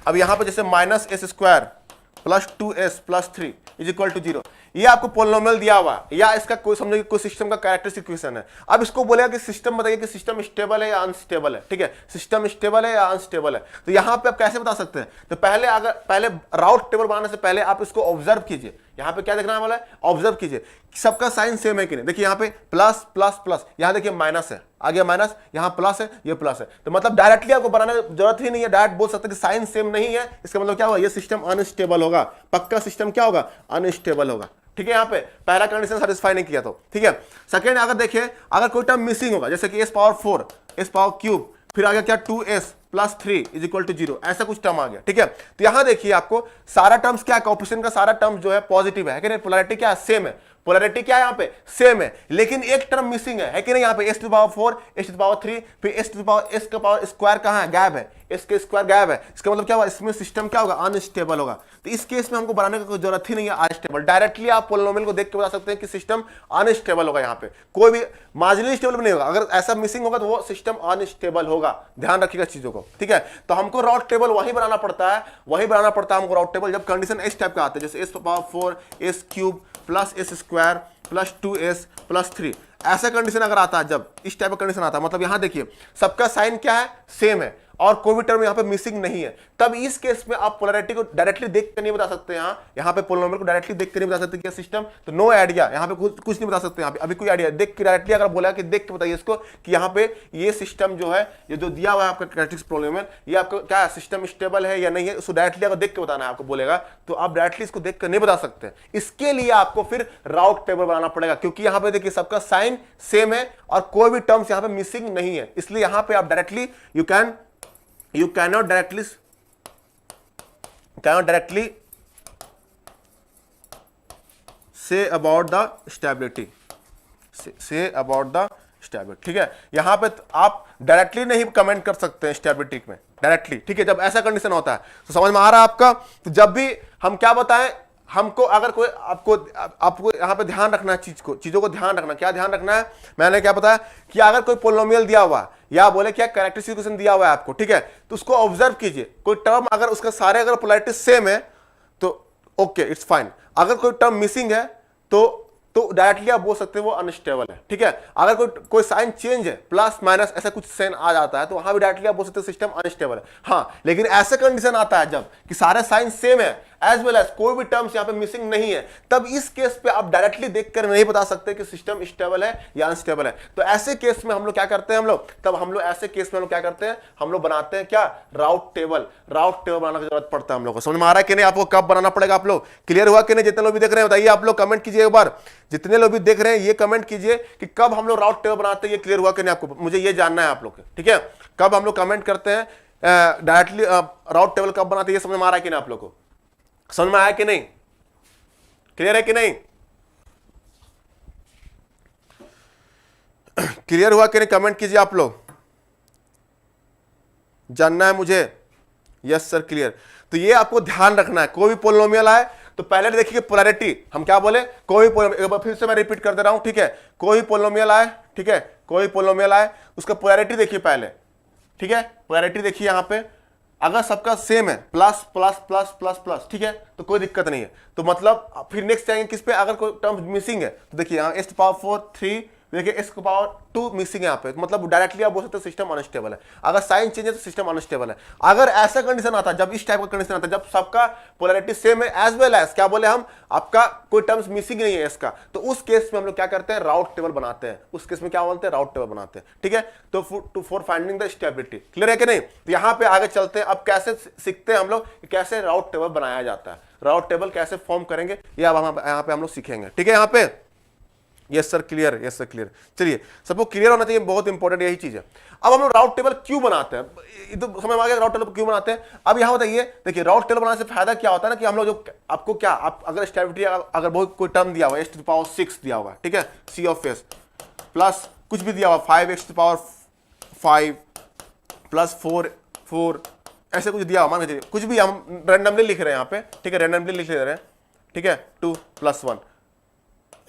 अब यहाँ पे जैसे minus S square plus 2s plus 3 is equal to 0, ये आपको पोलिनोमियल दिया हुआ या इसका कोई समझो कि कोई सिस्टम का कैरेक्टरिस्टिक इक्वेशन है। अब इसको बोलेगा कि सिस्टम बताइए कि सिस्टम स्टेबल है या अनस्टेबल है। ठीक है, सिस्टम स्टेबल है या अनस्टेबल है। तो यहाँ पे आप कैसे बता सकते हैं? तो पहले राउट टेबल बनाने से पहले आप इसको ऑब्जर्व कीजिए। यहाँ पे क्या देखना वाला है? ऑब्जर्व कीजिए सबका साइन सेम है कि नहीं। देखिए यहाँ पे प्लस प्लस प्लस, यहाँ देखिए माइनस है, आ गया माइनस, यहाँ प्लस है, ये प्लस है। तो मतलब डायरेक्टली आपको बनाने की जरूरत ही नहीं है, डायरेक्ट बोल सकते कि साइन सेम नहीं है, इसका मतलब क्या होगा? ये सिस्टम अनस्टेबल होगा। पक्का सिस्टम क्या होगा? अनस्टेबल होगा। ठीक है, यहाँ पे पहला कंडीशन सेटिस्फाई नहीं किया तो ठीक है। सेकेंड, अगर देखिए अगर कोई टर्म मिसिंग होगा जैसे कि s power 4 s power cube, फिर आ गया क्या 2s plus 3 is equal to 0, ऐसा कुछ टर्म आ गया। ठीक है, तो यहां देखिए आपको सारा टर्म्स क्या, कोएफिशिएंट का सारा टर्म जो है पॉजिटिव है कि नहीं? पोलैरिटी क्या है? सेम है। पोलैरिटी क्या है यहाँ पे? सेम है, लेकिन एक टर्म मिसिंग है कि नहीं? यहाँ पे s to power 4 s to power 3 फिर s टू पावर s का पावर स्क्वायर कहाँ है? गैप है, s के स्क्वायर गैप है। इसका मतलब क्या होगा? इसमें सिस्टम क्या होगा? अनस्टेबल होगा। तो इस केस में हमको बनाने की कोई जरूरत ही नहीं है अनस्टेबल। डायरेक्टली आप पोलिनोमियल को देख के बता सकते हैं कि सिस्टम अनस्टेबल होगा। यहाँ पे कोई भी मार्जिनली स्टेबल नहीं होगा। अगर ऐसा मिसिंग होगा तो वो सिस्टम अनस्टेबल होगा। ध्यान रखिएगा चीजों को। ठीक है, तो हमको राउट टेबल वही बनाना पड़ता है हमको राउट टेबल जब कंडीशन इस टाइप का आता है, जैसे s power 4 s cube plus s square plus 2s plus 3, ऐसा कंडीशन अगर आता है, जब इस टाइप का कंडीशन आता है, मतलब यहां देखिए सबका साइन क्या है? सेम है और कोई भी टर्म यहाँ पे मिसिंग नहीं है। तब इस केस में आप पोलैरिटी को डायरेक्टली देख कर नहीं बता सकते। यहाँ पे पोलिनोमियल को डायरेक्टली देख कर नहीं बता सकते क्या सिस्टम, तो नो आइडिया, यहाँ पे कुछ नहीं बता सकते। यहाँ पे अभी कोई आइडिया देख के डायरेक्टली अगर बोला कि देख के बताइए इसको कि यहाँ पे ये सिस्टम जो है, ये जो दिया हुआ है आपका कैरेक्टरिस्टिक पोलिनोमियल, ये आपका क्या है? सिस्टम स्टेबल है या नहीं है, उसको डायरेक्टली अगर देख के बताना है आपको बोलेगा, तो आप डायरेक्टली इसको देख कर नहीं बता सकते। इसके लिए आपको फिर राउट टेबल बनाना पड़ेगा, क्योंकि यहाँ पे देखिए सबका साइन सेम है और कोई भी टर्म्स यहाँ पे मिसिंग नहीं है। इसलिए यहाँ पे आप directly you cannot directly say about the stability, ठीक है। यहां पे आप डायरेक्टली नहीं कमेंट कर सकते हैं स्टेबिलिटी में डायरेक्टली। ठीक है, जब ऐसा कंडीशन होता है तो समझ में आ रहा है आपका। तो जब भी हम क्या बताएं, हमको अगर कोई आपको यहाँ पे ध्यान रखना है, चीजों को ध्यान रखना। क्या ध्यान रखना है? मैंने क्या बताया कि अगर कोई पोलिनोमियल दिया हुआ है या बोले क्या कैरेक्टरिस्टिक इक्वेशन दिया हुआ है आपको, ठीक है, तो उसको ऑब्जर्व कीजिए। कोई टर्म अगर उसका सारे अगर पोलैरिटी सेम है तो ओके इट्स फाइन। अगर कोई टर्म मिसिंग है तो डायरेक्टली आप बोल सकते हैं वो अनस्टेबल है। ठीक है, अगर कोई साइन चेंज है, प्लस माइनस ऐसा कुछ साइन आ जाता है, तो वहां भी डायरेक्टली आप बोल सकते हैं सिस्टम अनस्टेबल है। हाँ, लेकिन ऐसा कंडीशन आता है जब कि सारे साइन सेम है एज वेल एज कोई भी टर्म्स यहाँ पे मिसिंग नहीं है, तब इस केस पे आप डायरेक्टली देखकर नहीं बता सकते कि सिस्टम स्टेबल है या अनस्टेबल है। तो ऐसे केस में हम लोग क्या करते हैं, ऐसे केस में हम लोग क्या करते हैं, हम लोग बनाते हैं क्या? राउट टेबल बनाने की जरूरत पड़ता है हम लोग को। समझ में आ रहा है कि नहीं? आपको कब बनाना पड़ेगा? आप लोग क्लियर हुआ कि नहीं? जितने लोग भी देख रहे हैं बताइए, आप लोग कमेंट कीजिए एक बार। जितने लोग भी देख रहे हैं ये कमेंट कीजिए कि कब हम लोग राउट टेबल बनाते हैं। ये क्लियर हुआ कि नहीं आपको? मुझे ये जानना है आप लोग। ठीक है, कब हम लोग कमेंट करते हैं डायरेक्टली राउट टेबल कब बनाते हैं? ये समझ में आ रहा है कि नहीं आप लोग को? समझ में आया कि नहीं? क्लियर है कि नहीं? क्लियर हुआ कि नहीं? कमेंट कीजिए आप लोग, जानना है मुझे। Yes sir clear. तो ये आपको ध्यान रखना है, कोई भी पोलिनोमियल आए तो पहले देखिए पोलैरिटी। हम क्या बोले? कोई पोलिनोमियल, एक बार फिर से मैं रिपीट कर दे रहा हूं। ठीक है, कोई पोलिनोमियल आए, ठीक है, कोई पोलिनोमियल आए उसका पोलैरिटी देखिए पहले। ठीक है, पोलैरिटी देखिए यहां पे, अगर सबका सेम है plus plus plus plus plus, ठीक है, तो कोई दिक्कत नहीं है। तो मतलब फिर नेक्स्ट जाएंगे किस पे? अगर कोई टर्म मिसिंग है तो देखिए यहाँ s पावर 4 3, देखिए s पावर 2 मिसिंग है यहाँ पे, मतलब डायरेक्टली आप बोल सकते हो सिस्टम अनस्टेबल है। अगर साइन चेंज है तो सिस्टम अनस्टेबल है। अगर ऐसा कंडीशन आता है, जब इस टाइप का कंडीशन आता है, जब सबका पोलैरिटी सेम है एज वेल एज क्या बोले हम, आपका कोई टर्म्स मिसिंग नहीं है इसका, तो उस केस में हम लोग क्या करते हैं? राउट टेबल बनाते हैं। उस केस में क्या बोलते हैं? राउट टेबल बनाते हैं। ठीक है, तो for finding the stability. Clear है कि नहीं? तो यहाँ पे आगे चलते हैं। अब कैसे सीखते हैं हम लोग कैसे राउट टेबल बनाया जाता है, राउट टेबल कैसे फॉर्म करेंगे, ये अब यहाँ पे हम लोग सीखेंगे। ठीक है, यहाँ पे yes sir clear, yes sir clear. चलिए, सबको क्लियर होना चाहिए, बहुत इंपॉर्टेंट यही चीज है। अब हम लोग राउट टेबल क्यों बनाते हैं, तो समझ में आ गया राउट टेबल क्यों बनाते हैं। अब यहां बताइए, देखिए राउट टेबल बनाने से फायदा क्या होता है ना, कि हम लोग जो आपको क्या, आप अगर स्टेबिलिटी अगर बहुत कोई टर्म दिया हुआ है, s⁻⁶ दिया हुआ है, ठीक है, c ऑफ s प्लस कुछ भी दिया हुआ 5x⁵ प्लस 4 ऐसे कुछ दिया हुआ, मान लीजिए कुछ भी हम रैंडमली लिख रहे हैं यहाँ पे, ठीक है, रैंडमली लिख रहे हैं, ठीक है, 2 + 1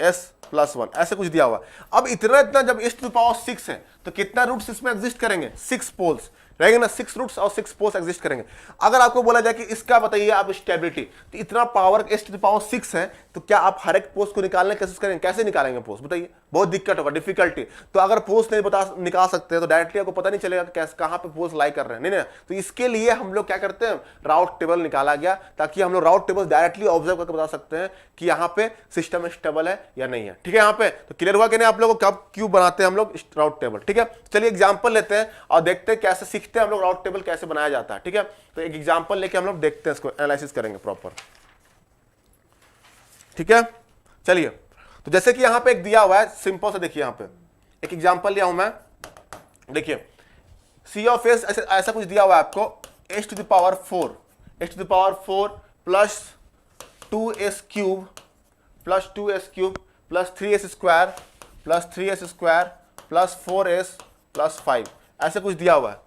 s + 1 ऐसे कुछ दिया हुआ। अब इतना जब s⁻⁶ है तो कितना रूट्स इसमें एग्जिस्ट करेंगे? 6 पोल्स। रहेंगे ना, 6 रूट्स और 6 पोल्स एग्जिस्ट करेंगे। अगर आपको बोला जाए कि इसका बताइए आप स्टेबिलिटी, तो इतना पावर s⁻6 है, तो क्या आप हर एक पोल्स को निकालने की कोशिश करेंगे? कैसे निकालेंगे पोल्स बताइए? बहुत दिक्कत होगा, डिफिकल्टी। तो अगर पोल्स नहीं निकाल सकते तो डायरेक्टली आपको पता नहीं चलेगा कैसे कहां पे पोल्स लाई कर रहे हैं। नहीं, तो इसके लिए हम लोग क्या करते हैं, राउट टेबल निकाला गया, ताकि हम लोग राउट टेबल डायरेक्टली ऑब्जर्व करके बता सकते हैं कि यहाँ पे सिस्टम स्टेबल है या नहीं है। ठीक है, यहाँ पे तो क्लियर हुआ कि नहीं आप लोगों को कब क्यों बनाते हैं हम लोग राउट टेबल। ठीक है, चलिए एग्जांपल लेते हैं और देखते हैं कैसे सीखते हैं हम लोग राउट टेबल कैसे बनाया जाता है। ठीक है, तो एक एग्जांपल लेके हम लोग देखते हैं, इसको एनालिसिस करेंगे प्रॉपर। ठीक है, चलिए, तो जैसे कि यहां पे एक दिया हुआ है सिंपल से, देखिए यहां पे एक एग्जांपल लिया हूं मैं। देखिए सी ऑफ एस ऐसा कुछ दिया हुआ है आपको, h⁴ h⁴ plus 2s³ plus 2s³ plus 3s² plus 3s² plus 4s plus 5, ऐसे कुछ दिया हुआ है।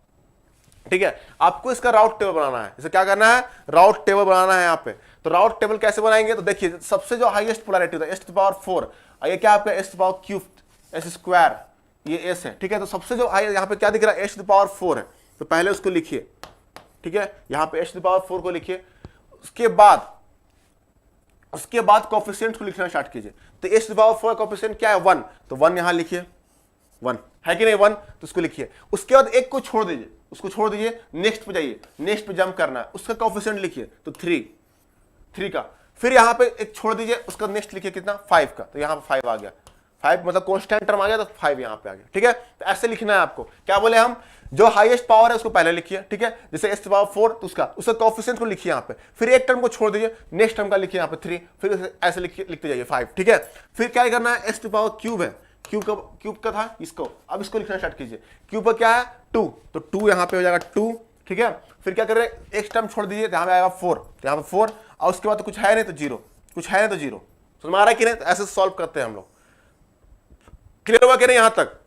ठीक है, आपको इसका राउट टेबल बनाना है। इसे क्या करना है, राउट टेबल बनाना है यहाँ पे। तो राउट टेबल कैसे बनाएंगे, तो देखिए सबसे जो हाईएस्ट पोलैरिटी होता है h⁴, ये क्या आपका s⁻³ s², ये s है। ठीक है, तो सबसे जो हाई यहाँ पे क्या दिख रहा है, h⁴ है, तो पहले उसको लिखिए। ठीक है, यहाँ पे h⁴ को लिखिए, उसके बाद कोफिशिएंट को लिखना स्टार्ट कीजिए। तो h⁴ कोफिशिएंट क्या है, 1, तो 1 यहां लिखिए, 1 है कि नहीं, 1, तो उसको लिखिए। उसके बाद एक को छोड़ दीजिए, उसको छोड़ दीजिए, नेक्स्ट पे जाइए, नेक्स्ट पे जंप करना है, उसका कोफिशिएंट लिखिए, तो 3 का। फिर यहां पे एक छोड़ दीजिए, उसका नेक्स्ट लिखिए कितना, 5 का, तो यहां पे 5 आ गया, 5 मतलब कांस्टेंट टर्म आ गया, तो 5 यहां पे आ गया। ठीक है, तो ऐसे लिखना है आपको। क्या बोले हम, जो हाईएस्ट पावर है उसको पहले लिखिए। ठीक है, जैसे s⁴ तो उसका कोफिशिएंट को लिखिए यहाँ पे, फिर एक टर्म को छोड़ दीजिए, नेक्स्ट टर्म का लिखिए यहाँ पे 3, फिर ऐसे लिखते जाइए 5। ठीक है, फिर क्या करना है, s⁻³ है, क्यूब का था इसको, अब इसको लिखना स्टार्ट कीजिए। क्यूब पर क्या है, 2, तो 2 यहाँ पे हो जाएगा 2। ठीक है, फिर क्या कर रहे हैं, एक टर्म छोड़ दीजिए, यहाँ पे आएगा 4, तो यहाँ पे 4, और उसके बाद तो कुछ है नहीं तो 0, कुछ है नहीं तो 0। समझ में आ रहा है कि नहीं? तो ऐसे सॉल्व करते हैं हम लोग। क्लियर हुआ कि नहीं, यहां तक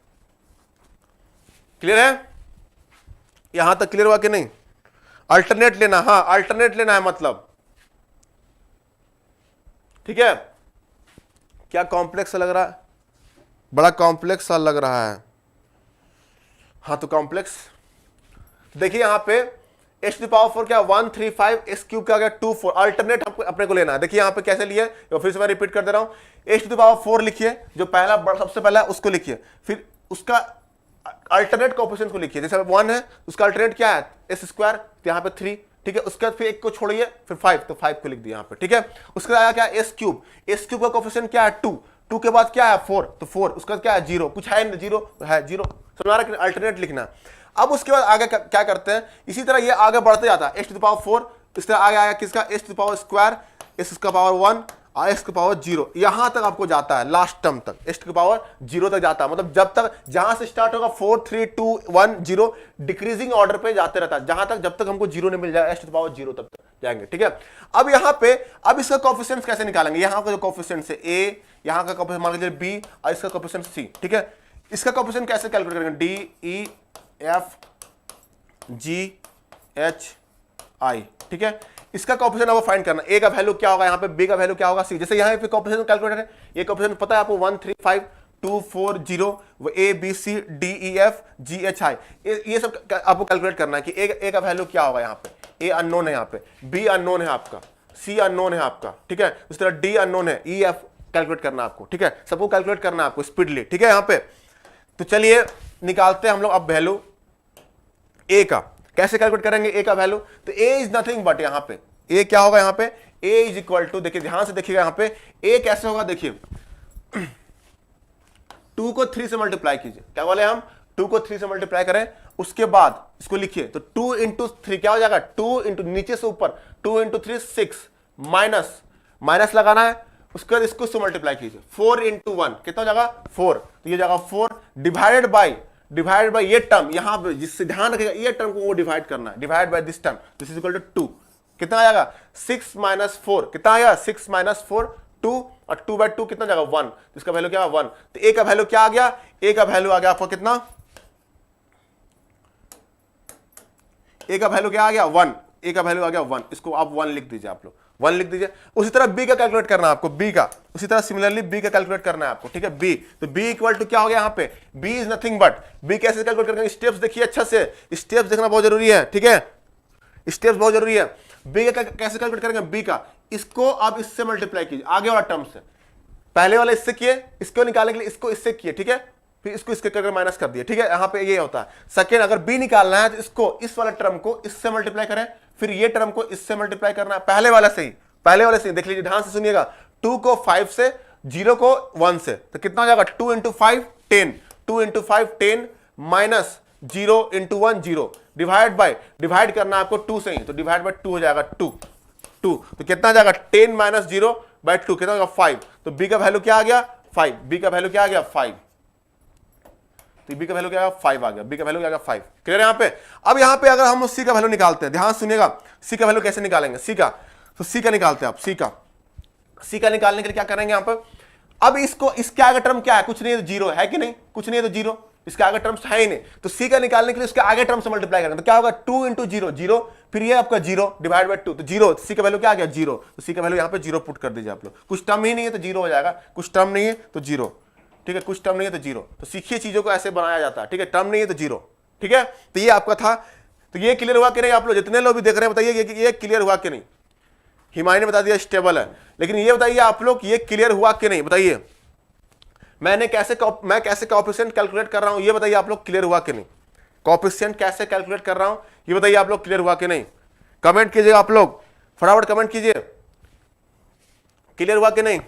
क्लियर है, यहां तक क्लियर हुआ कि नहीं? अल्टरनेट लेना, हाँ अल्टरनेट लेना है मतलब। ठीक है, क्या कॉम्प्लेक्स सा लग रहा है, बड़ा कॉम्प्लेक्स सा लग रहा है, हाँ तो कॉम्प्लेक्स। देखिए यहां पे h⁴ क्या 1 3 5, s³ का गया 2 4, अल्टरनेट हमको अपने को लेना है। देखिए यहां पे कैसे लिए, फिर से मैं रिपीट कर दे रहा हूं, h⁴ लिखिए, जो पहला सबसे पहला है उसको लिखिए, फिर उसका अल्टरनेट कोफिशिएंट को लिखिए। जैसे 1 है, उसका अल्टरनेट क्या है, s², तो यहाँ पे 3। ठीक है, उसके बाद फिर एक को छोड़िए, फिर 5, तो 5 को लिख दिया यहाँ पे। ठीक है, उसके बाद आया क्या, s³ का कोफिशिएंट क्या है 2 के बाद क्या है 4, तो 4, उसका क्या है 0, कुछ है 0 है 0। समझ रहा है, अल्टरनेट लिखना। अब उसके बाद आगे क्या करते हैं, इसी तरह ये आगे बढ़ते जाता है, h⁴, इस तरह आगे आया किसका, s⁻², s⁻1 और s⁻0, यहां तक आपको जाता है, लास्ट टर्म तक s⁻0 तक जाता है। मतलब जब तक जहां से स्टार्ट होगा 4 3 2 1 0, डिक्रीजिंग ऑर्डर पे जाते रहता है, जहां तक जब तक हमको 0 नहीं मिल जाए s⁻0 तक जाएंगे। ठीक है, अब यहां पे अब इसका कोफिशिएंट कैसे निकालेंगे, यहां का जो कोफिशिएंट है a, यहां का कोफिशिएंट मान लीजिए b, और इसका कोफिशिएंट c। ठीक है, इसका कोफिशिएंट कैसे कैलकुलेट करेंगे, d e f g h i। ठीक है, इसका कोफिशिएंट आपको फाइंड करना, a का वैल्यू क्या होगा यहाँ पे, b का वैल्यू क्या होगा, c। जैसे यहाँ पे कोफिशिएंट कैलकुलेटर है, ये कोफिशिएंट पता है आपको 1 3 5 2 4 0, वो a b c d e f g h i, ये सब आपको कैलकुलेट करना है कि a का वैल्यू क्या होगा। यहाँ पे a अननोन है, यहाँ पे b अननोन है आपका, c अननोन है आपका। ठीक है, उस तरह d अननोन है, e f कैलकुलेट करना आपको। ठीक है, सबको कैलकुलेट करना है आपको स्पीडली। ठीक है, यहाँ पे तो चलिए निकालते हैं हम लोग अब वैल्यू a का। कैसे कैलकुलेट करेंगे a का वैल्यू, तो a इज नथिंग बट, यहाँ पे a क्या होगा, यहाँ पे a इज इक्वल टू, देखिए ध्यान से देखिएगा यहाँ पे a कैसे होगा, देखिए 2 को 3 से मल्टीप्लाई कीजिए। क्या बोले हम, 2 को 3 से मल्टीप्लाई करें, उसके बाद इसको लिखिए, तो 2 इंटू 3 क्या हो जाएगा, 2 इंटू नीचे से ऊपर 2 इंटू 3 6, माइनस लगाना है, उसके बाद इसको मल्टीप्लाई कीजिए, 4 इंटू 1 कितना हो जाएगा 4, तो ये जाएगा 4 डिवाइडेड बाय ये टर्म, यहां पे जिससे ध्यान रखिएगा ये टर्म को वो डिवाइड करना है, divide by this term, this is equal to 2, कितना आएगा 6 माइनस 4, कितना आएगा 6 माइनस 4 2, और 2 बाय 2 कितना जाएगा 1, इसका वैल्यू क्या है 1। तो a का वैल्यू क्या आ गया, a का वैल्यू आ गया आपको कितना, a का वैल्यू क्या आ गया 1, a का वैल्यू आ गया 1, इसको आप 1 लिख दीजिए आप लोग, 1 लिख दीजिए। उसी तरह बी का कैलकुलेट करना है आपको, बी का उसी तरह सिमिलरली बी का कैलकुलेट करना है आपको, ठीक है। बी तो बी इक्वल टू क्या हो गया यहाँ पे, B is nothing but, B कैसे कैलकुलेट करेंगे, स्टेप्स देखिए अच्छा से, स्टेप्स देखना बहुत जरूरी है, ठीक है, स्टेप्स बहुत जरूरी है। बी का कैसे कैलकुलेट करेंगे, बी का इसको आप इससे मल्टीप्लाई कीजिए, आगे वाला टर्म से, पहले वाले इससे किए, इसको निकालने के लिए इसको इससे किए, ठीक है, फिर इसको इसके करके माइनस कर दिए, ठीक है। यहां पे ये होता है। सेकेंड, अगर बी निकालना है तो इसको इस वाले टर्म को इससे मल्टीप्लाई करें, फिर ये टर्म को इससे मल्टीप्लाई करना है, पहले वाले से ही, पहले वाले से ही। देख लीजिए ध्यान से सुनिएगा, 2 को 5 से, 0 को 1 से, तो कितना हो जाएगा, 2 into 5 10, 2 into 5 10 minus 0 into 1 0, divide by, divide करना आपको 2 से ही, तो डिवाइड बाय 2 हो जाएगा 2, तो कितना आ जाएगा 10 माइनस 0 बाय 2, कितना होगा 5। तो बी का वैल्यू क्या आ गया 5, बी का वैल्यू क्या आ गया 5, तो बी का वैल्यू क्या आ गया 5 आ गया, बी का वैल्यू क्या आ गया 5, क्लियर है यहाँ पे। अब यहाँ पे अगर हम सी का वैल्यू निकालते हैं, ध्यान सुनिएगा, सी का वैल्यू कैसे निकालेंगे, सी का, तो सी का निकालते हैं आप, सी का निकालने के लिए क्या करेंगे यहाँ पर, अब इसको, इसके आगे टर्म क्या है, कुछ नहीं है तो 0 है कि नहीं, कुछ नहीं है तो 0, इसके आगे टर्म्स है ही नहीं, तो सी का निकालने के लिए इसके आगे टर्म से मल्टीप्लाई करेंगे, तो क्या होगा 2 इंटू 0 0, फिर ये आपका 0 डिवाइड बाय 2, तो 0, सी का वैल्यू क्या आ गया 0, तो सी का वैल्यू यहाँ पे 0 पुट कर दीजिए आप लोग, कुछ टर्म ही नहीं है तो 0 हो जाएगा, कुछ टर्म नहीं है तो 0, ठीक है, कुछ टर्म नहीं है तो 0, तो सीखिए चीजों को ऐसे बनाया जाता है, ठीक है, टर्म नहीं है तो 0, ठीक है। तो ये आपका था, तो ये क्लियर हुआ कि नहीं, आप लोग जितने लोग भी देख रहे हैं बताइए कि ये क्लियर हुआ कि नहीं। हिमायत ने बता दिया स्टेबल है, लेकिन ये बताइए आप लोग ये क्लियर हुआ कि नहीं, बताइए। मैं कैसे कोएफिशिएंट कैलकुलेट कर रहा हूं ये बताइए आप लोग क्लियर हुआ कि नहीं, कोएफिशिएंट कैसे कैलकुलेट कर रहा हूं ये बताइए आप लोग क्लियर हुआ कि नहीं, कमेंट कीजिएगा आप लोग, फटाफट कमेंट कीजिए, क्लियर हुआ कि नहीं।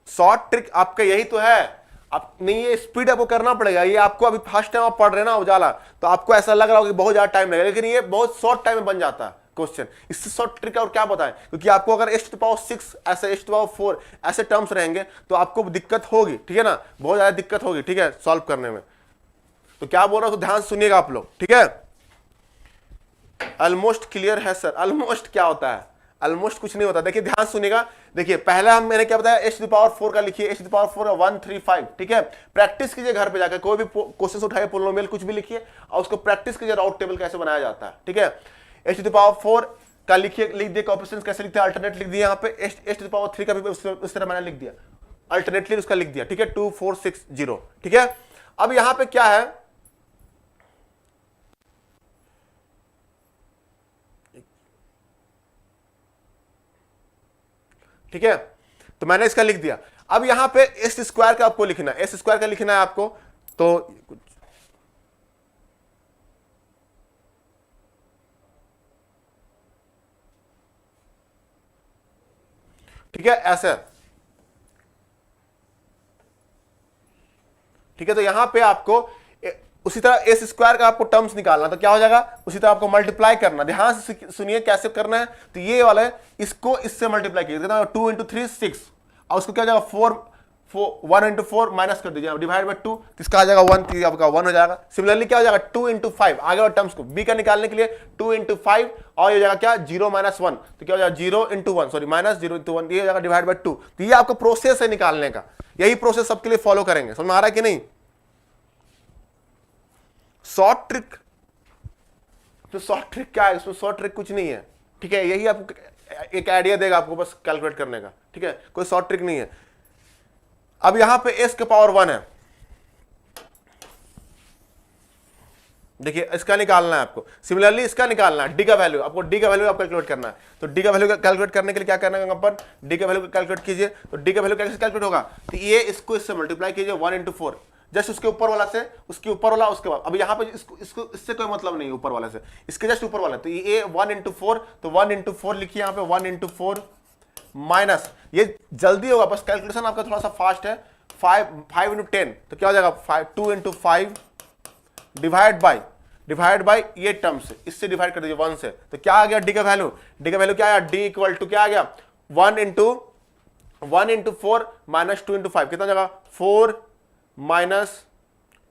शॉर्ट ट्रिक आपका यही तो है, आप नहीं, ये स्पीड आपको करना पड़ेगा, ये आपको अभी फर्स्ट टाइम आप पढ़ रहे हैं ना उजाला, तो आपको ऐसा लग रहा होगा कि बहुत ज्यादा टाइम लगेगा, लेकिन ये बहुत शॉर्ट टाइम में बन जाता है क्वेश्चन। इससे शॉर्ट ट्रिक और क्या बताएं, क्योंकि आपको अगर h⁻6 ऐसे h⁻4 ऐसे टर्म्स रहेंगे तो आपको दिक्कत होगी, ठीक है ना, बहुत ज्यादा दिक्कत होगी, ठीक है, सॉल्व करने में। तो क्या बोल रहा हूं तो ध्यान सुनिएगा आप लोग, ठीक है। ऑलमोस्ट क्लियर है सर, ऑलमोस्ट क्या होता है, ऑलमोस्ट कुछ नहीं होता, देखिए ध्यान सुनिएगा, देखिए पहला मैंने क्या बताया, h⁻4 का लिखिए, h⁻4 135, ठीक है, प्रैक्टिस कीजिए घर पे जाकर, कोई भी क्वेश्चन उठाइए, पोलिनोमियल कुछ भी लिखिए और उसको प्रैक्टिस कीजिए, राउट टेबल कैसे बनाया जाता है, ठीक है। h⁻4 का लिखिए, लिख दिए, कोएफिशिएंट्स कैसे लिखते हैं, अल्टरनेट लिख दिया, यहाँ पे h⁻3 का भी उस तरह मैंने लिख दिया, अल्टरनेटली उसका लिख दिया, ठीक है, 2 4 6 0, ठीक है। अब यहाँ पे क्या है, ठीक है, तो मैंने इसका लिख दिया। अब यहां पे एस स्क्वायर का आपको लिखना है, एस स्क्वायर का लिखना है आपको, तो ठीक है, ऐसे, ठीक है, तो यहां पे आपको उसी तरह एस स्क्वायर का आपको टर्म्स निकालना, तो क्या हो जाएगा, उसी तरह आपको मल्टीप्लाई करना, ध्यान से सुनिए कैसे करना है, तो ये वाला है, इसको इससे मल्टीप्लाई कीजिए, 2 इंटू 3 6, और उसको क्या हो जाएगा 1 इंटू 4 माइनस कर दीजिए, डिवाइड बाय 2, किसका आ जाएगा 1, आपका 1 हो जाएगा। सिमिलरली क्या हो जाएगा 2 इंटू 5, आगे वाले टर्म्स को बी का निकालने के लिए 2 इंटू 5, और ये हो जाएगा क्या 0 माइनस 1, तो क्या हो जाएगा 0 इंटू 1, सॉरी माइनस 0 इंटू 1, ये हो जाएगा डिवाइड बाय 2। तो ये आपका प्रोसेस है निकालने का, यही प्रोसेस सबके लिए फॉलो करेंगे, समझ में आ रहा है कि नहीं। शॉर्ट ट्रिक, तो शॉर्ट ट्रिक क्या है, इसमें शॉर्ट ट्रिक कुछ नहीं है, ठीक है, यही आपको एक आइडिया देगा आपको बस कैलकुलेट करने का, ठीक है, कोई शॉर्ट ट्रिक नहीं है। अब यहां पे s के पावर 1 है, देखिए इसका निकालना है आपको, सिमिलरली इसका निकालना है, डी का वैल्यू, आपको डी का वैल्यू आप कैलकुलेट करना है, तो डी का वैल्यू कैलकुलेट करने के लिए क्या करना है अपन, डी का वैल्यू कैलकुलेट कीजिए, तो डी का वैल्यू कैसे कैलकुलेट होगा, तो ये इसको इससे मल्टीप्लाई कीजिए 1 इंटू 4, जस्ट उसके ऊपर वाला से, उसके ऊपर वाला उसके बाद, अब यहाँ पे इसको इससे कोई मतलब नहीं है ऊपर वाले से, इसके जस्ट ऊपर वाला, तो ये 1 इंटू 4, तो 1 इंटू 4 लिखिए यहाँ पे, 1 इंटू 4 माइनस, ये जल्दी होगा, बस कैलकुलेशन आपका थोड़ा सा फास्ट है, 5 इंटू 10, तो क्या हो जाएगा 2 इंटू 5 डिवाइड बाय ये टर्म से, इससे डिवाइड कर दीजिए 1 से, तो क्या आ गया डी का वैल्यू, डी का वैल्यू क्या आया, डी इक्वल टू क्या आ गया 1 इंटू 4 माइनस 2 इंटू 5, कितना जगह 4 माइनस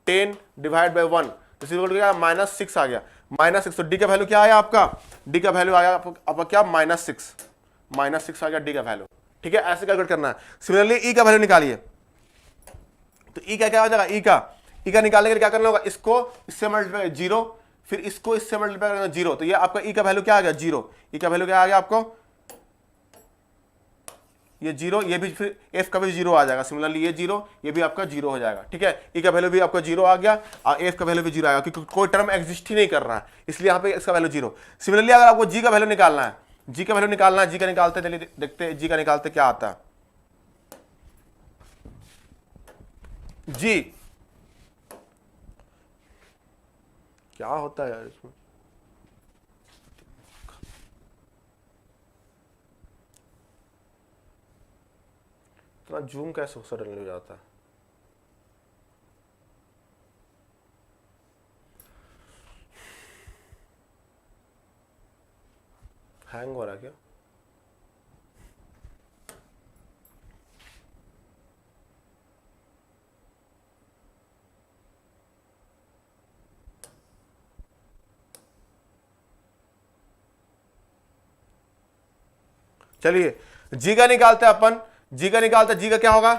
10 डिवाइड बाय 1, इस इक्वल टू क्या माइनस 6 आ गया, माइनस 6, तो डी का वैल्यू क्या आया आपका, डी का वैल्यू आया आपका क्या माइनस 6 आ गया डी का वैल्यू, ठीक है, ऐसे कैलकुलेट करना है। सिमिलरली ई का वैल्यू निकालिए, तो ई का क्या हो जाएगा, ई का निकालने के लिए क्या करना होगा, इसको इससे मल्टीप्लाई 0, फिर इसको इससे मल्टीप्लाई करना 0, तो ये आपका ई का वैल्यू क्या आ गया 0, ई का वैल्यू क्या आ गया आपको ये 0, ये भी फिर एफ का भी 0 आ जाएगा, सिमिलरली ये 0, ये भी आपका 0 हो जाएगा, ठीक है। ई का वैल्यू भी आपका 0 आ गया और एफ का वैल्यू भी 0 आएगा, क्योंकि कोई टर्म एग्जिस्ट ही नहीं कर रहा है, इसलिए यहाँ पे इसका वैल्यू 0। सिमिलरली अगर आपको जी का वैल्यू निकालना है, जी का वैल्यू निकालना है, जी का निकालते चलिए देखते हैं जी का निकालते क्या आता है। जी क्या होता है यार इसमें, इतना जूम कैसे सडनली हो जाता है। हैंग हो रहा है क्या? चलिए जी का निकालते हैं अपन, जी का निकालते, जी का क्या होगा,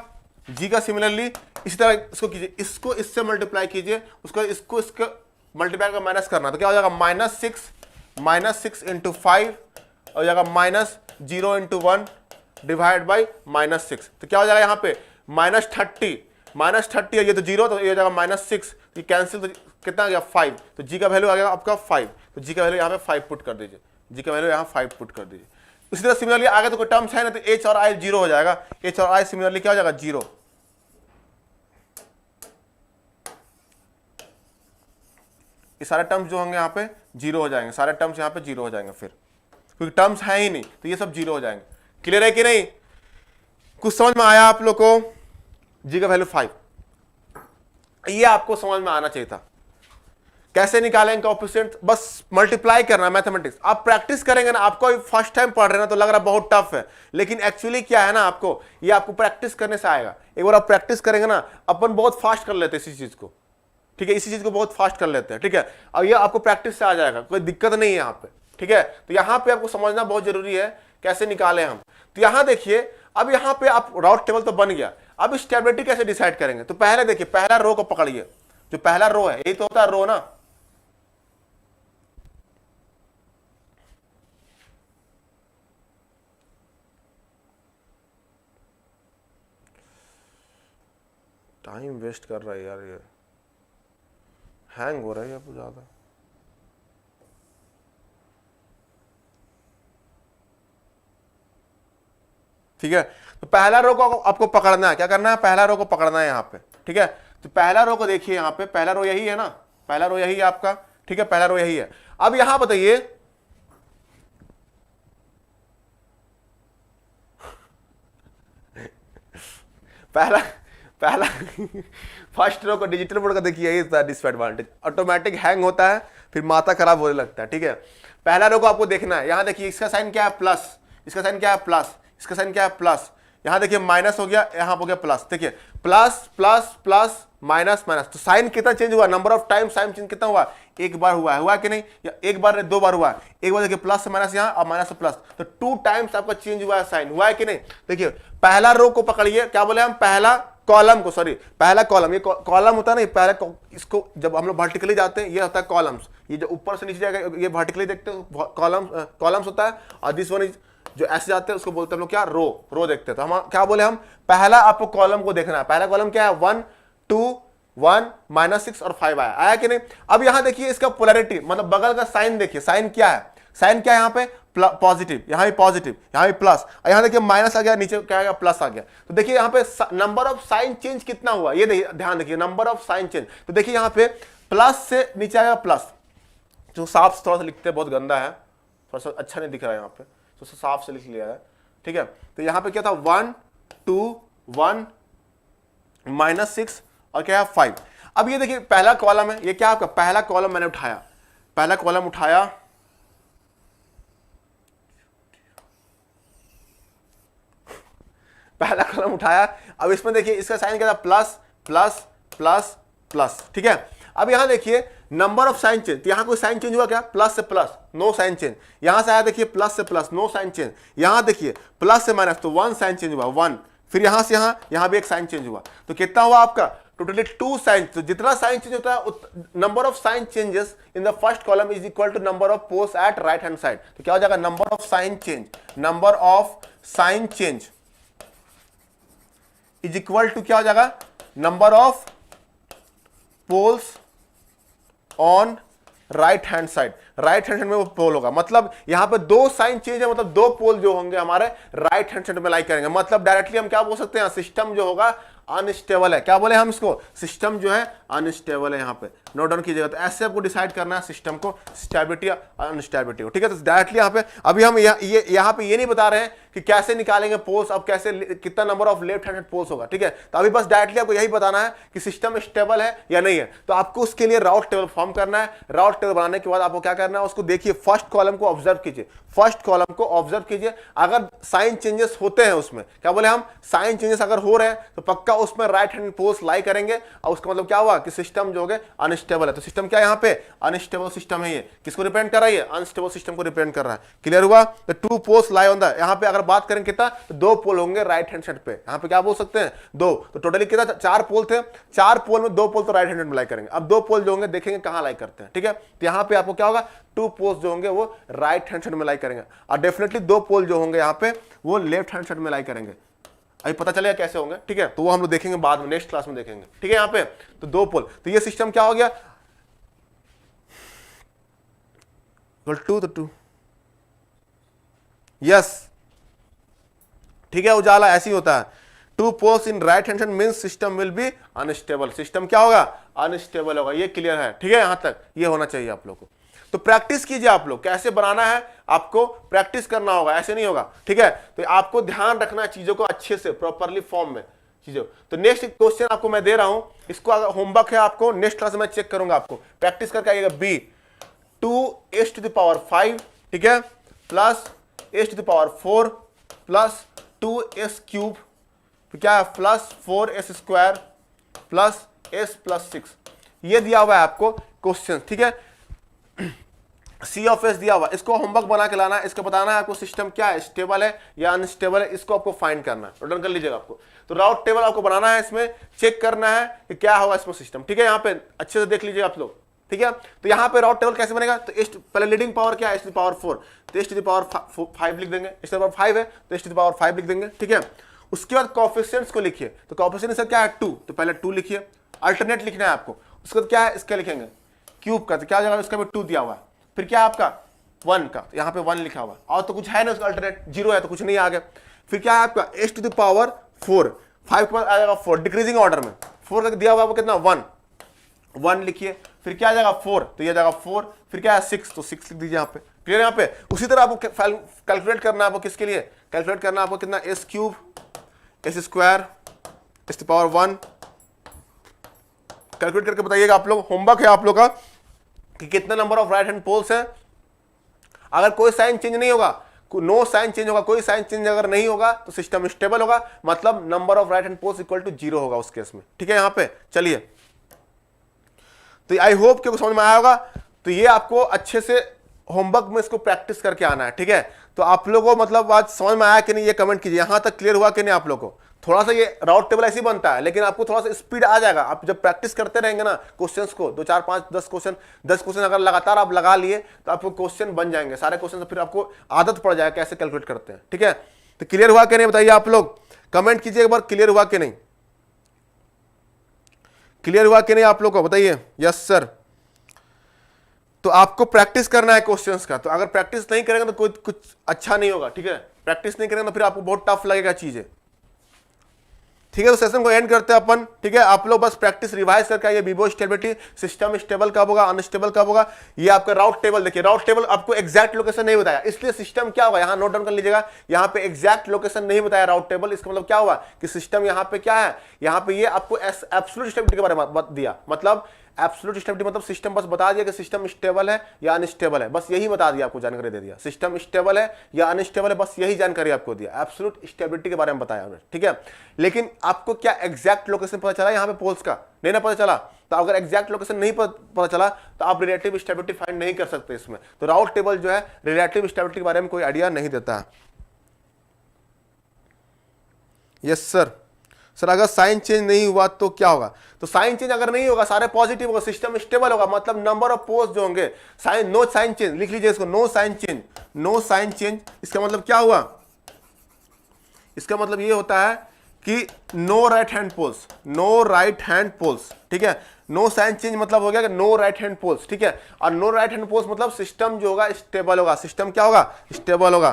जी का सिमिलरली इसी तरह इसको कीजिए, इसको इससे मल्टीप्लाई कीजिए, उसको इसको इसको मल्टीप्लाई का माइनस करना, तो क्या हो जाएगा -6 इंटू 5 हो जाएगा -0 इंटू 1 डिवाइड बाई -6, तो क्या हो जाएगा यहाँ पे -30 है, ये तो 0, तो ये हो जाएगा -6, ये कैंसिल, तो कितना आ गया 5, तो जी का वैल्यू आ गया आपका 5, तो जी का वैल्यू यहाँ पे 5 पुट कर दीजिए, जी का वैल्यू यहाँ 5 पुट कर दीजिए। इसी तरह सिमिलरली आगे तो कोई टर्म्स है ना, तो एच और आई 0 हो जाएगा, एच और आई सिमिलरली क्या हो जाएगा 0, ये सारे टर्म्स जो होंगे यहाँ पे 0 हो जाएंगे, सारे टर्म्स यहाँ पे 0 हो जाएंगे, फिर क्योंकि टर्म्स है ही नहीं तो ये सब 0 हो जाएंगे। क्लियर है कि नहीं, कुछ समझ में आया आप लोग को? जी का वैल्यू 5, ये आपको समझ में आना चाहिए था। कैसे निकालेंगे कोएफिशिएंट, बस मल्टीप्लाई करना, मैथमेटिक्स आप प्रैक्टिस करेंगे ना, आपको फर्स्ट टाइम पढ़ रहे हैं ना तो लग रहा है बहुत टफ है, लेकिन एक्चुअली क्या है ना, आपको ये आपको प्रैक्टिस करने से आएगा। एक बार आप प्रैक्टिस करेंगे ना, अपन बहुत फास्ट कर लेते हैं इसी चीज को, ठीक है, इसी चीज को बहुत फास्ट कर लेते हैं, ठीक है, और ये आपको प्रैक्टिस से आ जाएगा, कोई दिक्कत नहीं है यहाँ पे, ठीक है। तो यहाँ पे आपको समझना बहुत जरूरी है कैसे निकाले हम। तो यहाँ देखिए, अब यहाँ पे आप राउट टेबल तो बन गया, अब स्टेबिलिटी कैसे डिसाइड करेंगे, तो पहले देखिए पहला रो को पकड़िए, जो पहला रो है यही तो होता है रो ना, टाइम वेस्ट कर रहा है यार, ये हैंग हो रहा है अब ज्यादा। ठीक है, तो पहला रो को आपको पकड़ना है, क्या करना है, पहला रो को पकड़ना है यहाँ पे, ठीक है। तो पहला रो को देखिए, यहाँ पे पहला रो यही है ना, पहला रो यही है आपका, ठीक है, पहला रो यही है। अब यहां बताइए पहला पहला फर्स्ट रो को डिजिटल बोर्ड का देखिए यही था डिसएडवांटेज, ऑटोमेटिक हैंग होता है, फिर माथा खराब होने लगता है, ठीक है। पहला रो को आपको देखना है, यहां देखिए इसका साइन क्या है प्लस, इसका साइन क्या है प्लस, इसका साइन क्या है प्लस, यहां देखिए माइनस हो गया, यहां हो गया प्लस, देखिए plus plus plus minus minus, तो साइन कितना चेंज हुआ, number of time sign change कितना हुआ, एक बार हुआ है कि नहीं, या एक बार नहीं 2 बार हुआ है, एक बार देखिए प्लस से माइनस यहां और माइनस से प्लस, तो 2 टाइम्स आपका चेंज हुआ है साइन, हुआ है कि नहीं। देखिए पहला रो को पकड़िए, क्या बोले हम, पहला कॉलम को, सॉरी पहला कॉलम, ये कॉलम होता है ना, पहला इसको जब हम लोग वर्टिकली जाते हैं ये होता है कॉलम्स, ये जो ऊपर से नीचे जाएगा ये वर्टिकली देखते हैं कॉलम्स होता है, और दिस वन इज जो ऐसे जाते हैं उसको बोलते हैं हम लोग क्या, रो देखते हैं। तो हम क्या बोले, हम पहला आपको कॉलम को देखना है, पहला कॉलम क्या है 1 2 1 -6 और 5 आया कि नहीं। अब यहां देखिए इसका पोलैरिटी, मतलब बगल का साइन देखिए, साइन क्या है, साइन क्या है यहाँ पे पॉजिटिव, यहाँ भी पॉजिटिव, यहाँ भी प्लस, और यहाँ देखिए माइनस आ गया, नीचे क्या आ गया प्लस आ गया। तो देखिए यहाँ पे नंबर ऑफ साइन चेंज कितना हुआ, ये देखिए ध्यान देखिए नंबर ऑफ साइन चेंज, तो देखिए यहाँ पे प्लस से नीचे आ गया प्लस, जो साफ थोड़ा सा लिखते हैं बहुत गंदा है, थोड़ा सा अच्छा नहीं दिख रहा है यहाँ पे, तो साफ से लिख लिया है, ठीक है। तो यहाँ पे क्या था 1 2 1 -6 और क्या है 5। अब ये देखिए पहला कॉलम है, ये क्या आपका पहला कॉलम मैंने उठाया, पहला कॉलम उठाया, पहला कॉलम उठाया, अब इसमें देखिए इसका साइन क्या था प्लस प्लस प्लस प्लस, ठीक है। अब यहां देखिए नंबर ऑफ साइन चेंज, यहां कोई साइन चेंज हुआ क्या, प्लस से प्लस नो साइन चेंज, यहां से आया देखिए प्लस से प्लस नो साइन चेंज, यहां देखिए प्लस से माइनस तो 1 साइन चेंज हुआ 1, फिर यहां से यहां भी एक साइन चेंज हुआ, तो कितना हुआ आपका टोटली 2 साइन, तो जितना साइन चेंज होता है number of sign changes in the first column is equal to number of poles at right hand side. तो क्या हो जाएगा, number of sign change is equal to क्या हो जाएगा, number of poles on right hand side. Right hand side में वो पोल होगा, मतलब यहां पे 2 साइन चेंज है, मतलब 2 पोल जो होंगे हमारे राइट हैंड साइड में लाई करेंगे। मतलब डायरेक्टली हम क्या बोल सकते हैं, सिस्टम जो होगा अनस्टेबल है। क्या बोले हम इसको, सिस्टम जो है अनस्टेबल है। यहां पे नोट डाउन कीजिएगा। तो ऐसे आपको डिसाइड करना है सिस्टम को, स्टेबिलिटी या अनस्टेबिलिटी को, ठीक है। तो डायरेक्टली यहां पे अभी हम यहां पे ये नहीं बता रहे हैं कि कैसे निकालेंगे पोल्स, अब कैसे कितना number of left handed poles होगा, ठीक है। तो अभी बस डायरेक्टली आपको यही बताना है कि सिस्टम स्टेबल है या नहीं है। तो आपको उसके लिए राउट टेबल फॉर्म करना है। राउट टेबल बनाने के बाद आपको क्या करना है, उसको देखिए, फर्स्ट कॉलम को ऑब्जर्व कीजिए, फर्स्ट कॉलम को ऑब्जर्व कीजिए। अगर साइन चेंजेस होते हैं उसमें, क्या बोले हम, साइन चेंजेस अगर हो रहे हैं तो पक्का उसमें राइट हैंड पोल्स लाई करेंगे, और उसका मतलब क्या हुआ कि सिस्टम जो है अनस्टेबल है। तो सिस्टम क्या है, यहाँ पे अनस्टेबल सिस्टम है। ये किसको रिप्रेजेंट कर रहा है, अनस्टेबल सिस्टम को रिप्रेजेंट कर रहा है। क्लियर हुआ। तो 2 पोल्स लाई ऑन द, यहाँ पे अगर बात करें कितना, तो 2 पोल होंगे राइट हैंड साइड पे। यहाँ पे क्या बोल सकते हैं, 2। तो टोटली कितना, 4 पोल थे। 4 पोल में 2 पोल तो राइट हैंड में लाई करेंगे। अब 2 पोल जो होंगे देखेंगे कहां लाई करते हैं, ठीक है। तो यहाँ पे आपको क्या होगा, 2 पोल्स जो होंगे वो राइट हैंड साइड में लाई करेंगे, और डेफिनेटली 2 पोल जो होंगे यहाँ पे वो लेफ्ट हैंड साइड में लाई करेंगे। अभी पता चलेगा कैसे होंगे, ठीक है। तो वो हम लोग देखेंगे बाद में, नेक्स्ट क्लास में देखेंगे, ठीक है। यहाँ पे तो 2 पोल, तो ये सिस्टम क्या हो गया, 2 यस, ठीक है। उजाला ऐसे ही होता है। 2 poles in right hand side means system will be unstable. System क्या होगा, अनस्टेबल होगा। ये क्लियर है, ठीक है। यहां तक ये होना चाहिए आप लोग को। तो प्रैक्टिस कीजिए आप लोग, कैसे बनाना है आपको प्रैक्टिस करना होगा, ऐसे नहीं होगा, ठीक है। तो आपको ध्यान रखना है चीजों को अच्छे से, प्रॉपरली फॉर्म में चीजों। तो नेक्स्ट क्वेश्चन आपको मैं दे रहा हूं, इसको अगर होमवर्क है आपको, नेक्स्ट क्लास में चेक करूंगा, आपको प्रैक्टिस करके आइएगा। बी 2s⁵, ठीक है, प्लस s⁴ प्लस 2s³ तो क्या है, प्लस 4s² प्लस s+6। ये दिया हुआ है आपको क्वेश्चन, ठीक है। C(s) दिया हुआ, इसको होमवर्क बना के लाना है। इसको बताना है आपको सिस्टम क्या है, स्टेबल है या अनस्टेबल है, इसको आपको फाइंड करना है। नोट कर लीजिएगा आपको। तो राउट टेबल आपको बनाना है, इसमें चेक करना है कि क्या होगा इसमें सिस्टम, ठीक है। यहाँ पे अच्छे से देख लीजिए आप लोग, ठीक है। तो यहाँ पे राउट टेबल कैसे बनेगा, तो पहले लीडिंग पावर क्या है, s⁴ तो s⁵ लिख देंगे, s⁴ है तो s⁵ लिख देंगे, ठीक है। उसके बाद कोएफिशिएंट्स को लिखिए। तो कोएफिशिएंट क्या है, 2, तो पहले 2 लिखिए, अल्टरनेट लिखना है आपको। उसके बाद क्या है, इसका लिखेंगे क्यूब का, तो क्या हो जाएगा, इसका भी 2 दिया हुआ है। फिर क्या आपका 1 का, तो यहाँ पे 1 लिखा हुआ, और तो कुछ है ना उसका अल्टरनेट, 0 है तो कुछ नहीं आ गया। फिर क्या है आपका s⁴, 5 के बाद आ जाएगा 4, डिक्रीजिंग ऑर्डर में। 4 का दिया हुआ आपको कितना, 1 लिखिए। फिर क्या आ जाएगा 4, तो ये जाएगा 4। फिर क्या है 6, तो 6 लिख दीजिए यहाँ पे। क्लियर यहाँ पे। उसी तरह आपको कैलकुलेट करना है, आपको किसके लिए कैलकुलेट करना है, आपको कितना, s³ s² s⁴ कैलकुलेट करके बताइएगा आप लोग। होमवर्क है आप लोग का कि कितना number of right hand poles है। अगर कोई साइन चेंज नहीं होगा, नो साइन चेंज होगा, कोई साइन चेंज अगर नहीं होगा तो सिस्टम स्टेबल होगा, मतलब number of right hand poles equal to 0 होगा उस केस में, ठीक है। यहाँ पे चलिए, तो आई होप कि समझ में आया होगा। तो ये आपको अच्छे से होमवर्क में इसको प्रैक्टिस करके आना है, ठीक है। तो आप लोगों को मतलब आज समझ में आया कि नहीं, ये कमेंट कीजिए। यहां तक क्लियर हुआ कि नहीं आप लोगों को। थोड़ा सा ये राउट टेबल ऐसे ही बनता है, लेकिन आपको थोड़ा सा स्पीड आ जाएगा। आप जब प्रैक्टिस करते रहेंगे ना क्वेश्चंस को, 2 4 5 10 क्वेश्चन अगर लगातार आप लगा लिए तो आपको क्वेश्चन बन जाएंगे सारे क्वेश्चन। तो फिर आपको आदत पड़ जाएगा कैसे कैलकुलेट करते हैं, ठीक है। तो क्लियर हुआ कि नहीं बताइए आप लोग, कमेंट कीजिए एक बार, क्लियर हुआ कि नहीं, क्लियर हुआ कि नहीं आप लोग को बताइए। Yes sir. तो आपको प्रैक्टिस करना है क्वेश्चंस का। तो अगर प्रैक्टिस नहीं करेंगे तो कोई कुछ अच्छा नहीं होगा, ठीक है। प्रैक्टिस नहीं करेंगे तो फिर आपको बहुत टफ लगेगा चीजें, ठीक है। तो सेशन को एंड करते हैं अपन, ठीक है। आप लोग बस प्रैक्टिस रिवाइज करके आइए। वीवो स्टेबिलिटी, सिस्टम स्टेबल कब होगा, अनस्टेबल कब होगा, ये आपका राउट टेबल देखिए। राउट टेबल आपको एग्जैक्ट लोकेशन नहीं बताया, इसलिए सिस्टम क्या होगा, यहाँ नोट डाउन कर लीजिएगा। यहाँ पे एग्जैक्ट लोकेशन नहीं बताया राउट टेबल, इसका मतलब क्या हुआ कि सिस्टम यहाँ पे क्या है, यहाँ पे ये आपको एब्सोल्यूट स्टेबिलिटी के बारे में दिया। मतलब एब्सोल्यूट स्टेबिलिटी मतलब सिस्टम बस बता दिया कि सिस्टम स्टेबल है या अनस्टेबल है, बस यही बता दिया, आपको जानकारी दे दिया। सिस्टम स्टेबल है या अनस्टेबल है, बस यही जानकारी आपको दिया। एब्सोल्यूट स्टेबिलिटी के बारे में बताया हमने, ठीक है। लेकिन आपको क्या एग्जैक्ट लोकेशन पता चला यहाँ पे पोल्स का, नहीं ना पता चला। तो अगर एग्जैक्ट लोकेशन नहीं पता चला तो आप रिलेटिव स्टेबिलिटी फाइंड नहीं कर सकते इसमें। तो राउट टेबल जो है रिलेटिव स्टेबिलिटी के बारे में कोई आइडिया नहीं देता है। Yes sir. सर अगर साइन चेंज नहीं हुआ तो क्या होगा? तो साइन चेंज अगर नहीं होगा, सारे पॉजिटिव होगा, सिस्टम स्टेबल होगा, मतलब नंबर ऑफ पोल्स जो होंगे, साइन नो साइन चेंज, लिख लीजिए इसको, no sign change, no sign change. इसका मतलब क्या हुआ? इसका मतलब ये होता है कि no right hand poles, no right hand poles, ठीक है। नो साइन चेंज मतलब हो गया कि नो राइट हैंड पोल्स, ठीक है। और नो राइट हैंड पोल्स मतलब सिस्टम जो होगा स्टेबल होगा, सिस्टम क्या होगा? स्टेबल होगा।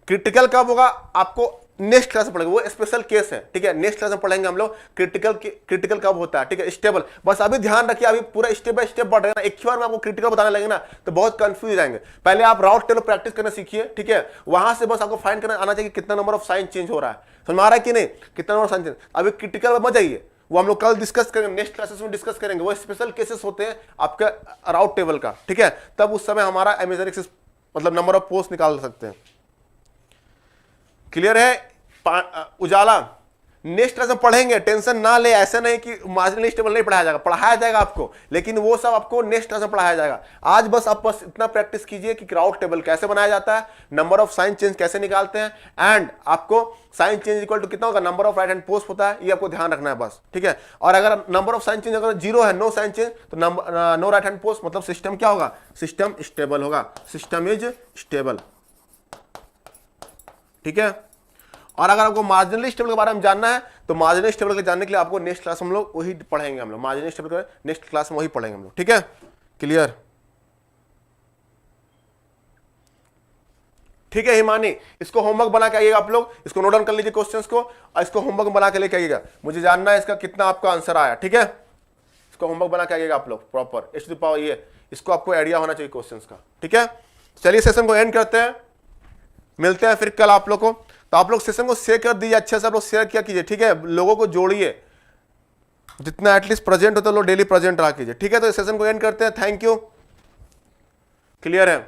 क्रिटिकल कब होगा? आपको नेक्स्ट क्लास में पढ़ेंगे, वो स्पेशल केस है, ठीक है। नेक्स्ट क्लास में पढ़ेंगे हम लोग क्रिटिकल कब होता है, ठीक है, स्टेबल। बस अभी ध्यान रखिए, अभी पूरा स्टेप बाय स्टेप बढ़ रहेगा ना, एक ही बार में आपको क्रिटिकल बताने लगेगा ना तो बहुत कंफ्यूज हो जाएंगे। पहले आप राउट टेबल प्रैक्टिस करना सीखिए, ठीक है। वहां से बस आपको फाइंड करना आना चाहिए कितना नंबर ऑफ साइन चेंज हो रहा है, समझ में आ रहा है कि नहीं, कितना नंबर ऑफ साइन चेंज। अभी क्रिटिकल मत जाइए, वो हम लोग कल डिस्कस करेंगे, नेक्स्ट क्लासेस में डिस्कस करेंगे। वो स्पेशल केसेस होते हैं आपके राउट टेबल का, ठीक है। तब उस समय हमारा अमेजन एक्सेस मतलब नंबर ऑफ पोस्ट निकाल सकते हैं। क्लियर है? उजाला नेक्स्ट क्लास में पढ़ेंगे, टेंशन ना ले। ऐसा नहीं कि मार्जिनल स्टेबल नहीं पढ़ाया जाएगा, पढ़ाया जाएगा आपको, लेकिन वो सब आपको नेक्स्ट क्लास में पढ़ाया जाएगा। आज बस आप बस इतना प्रैक्टिस कीजिए कि राउट टेबल कैसे बनाया जाता है, नंबर ऑफ साइन चेंज कैसे निकालते हैं, एंड आपको साइन चेंज इक्वल टू कितना होगा, number of right hand post होता है, ये आपको ध्यान रखना है बस, ठीक है। और अगर नंबर ऑफ साइन चेंज अगर 0 है, नो साइन चेंज, तो नो राइट हैंड पोस्ट मतलब सिस्टम क्या होगा? सिस्टम स्टेबल होगा, सिस्टम इज स्टेबल, ठीक है। और अगर आपको मार्जिनल स्टेबल के बारे में जानना है तो मार्जिनल स्टेबल के जानने के लिए आपको नेक्स्ट क्लास में हम लोग वही पढ़ेंगे, हम लोग मार्जिनल स्टेबल के नेक्स्ट क्लास में वही पढ़ेंगे हम लोग, ठीक है। क्लियर? ठीक है हिमानी, इसको होमवर्क बना के आइएगा आप लोग, इसको नोट डाउन कर लीजिए क्वेश्चंस को और इसको होमवर्क बना के लेके आइएगा। मुझे जानना है इसका कितना आपका आंसर आया, ठीक है। इसको होमवर्क बना के आइएगा आप लोग प्रॉपर, ये इसको आपको आइडिया होना चाहिए क्वेश्चंस का, ठीक है। चलिए सेशन को एंड करते हैं, मिलते हैं फिर कल आप लोग को। तो आप लोग सेशन को शेयर कर दीजिए, अच्छे से आप लोग शेयर किया कीजिए, ठीक है। लोगों को जोड़िए, जितना एटलीस्ट प्रेजेंट होता है लोग डेली प्रेजेंट रहा कीजिए, ठीक है। तो सेशन को एंड करते हैं, थैंक यू। क्लियर है?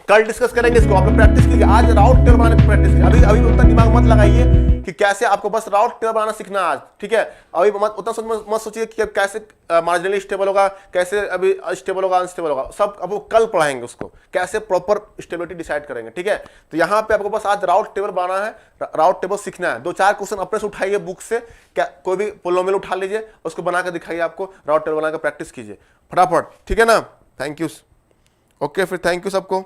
कल डिस्कस करेंगे इसको, आप लोग प्रैक्टिस कीजिए। आज राउट टेबल बनाने की प्रैक्टिस कीजिए, अभी उतना दिमाग मत लगाइए कि कैसे, आपको बस राउट टेबल बनाना सीखना आज, ठीक है। अभी उतना मत सोचिए कि कैसे मार्जिनली स्टेबल होगा, कैसे अभी स्टेबल होगा, अनस्टेबल होगा, सब आपको कल पढ़ाएंगे उसको, कैसे प्रॉपर स्टेबिलिटी डिसाइड करेंगे, ठीक है। तो यहाँ पे आपको बस आज राउट टेबल बनाना है, राउट टेबल सीखना है। 2-4 क्वेश्चन अपने से उठाइए बुक से, क्या कोई भी पोलोमियल उठा लीजिए, उसको बनाकर दिखाइए, आपको राउट टेबल बनाकर प्रैक्टिस कीजिए फटाफट, ठीक है ना। थैंक यू, ओके फिर थैंक यू सबको।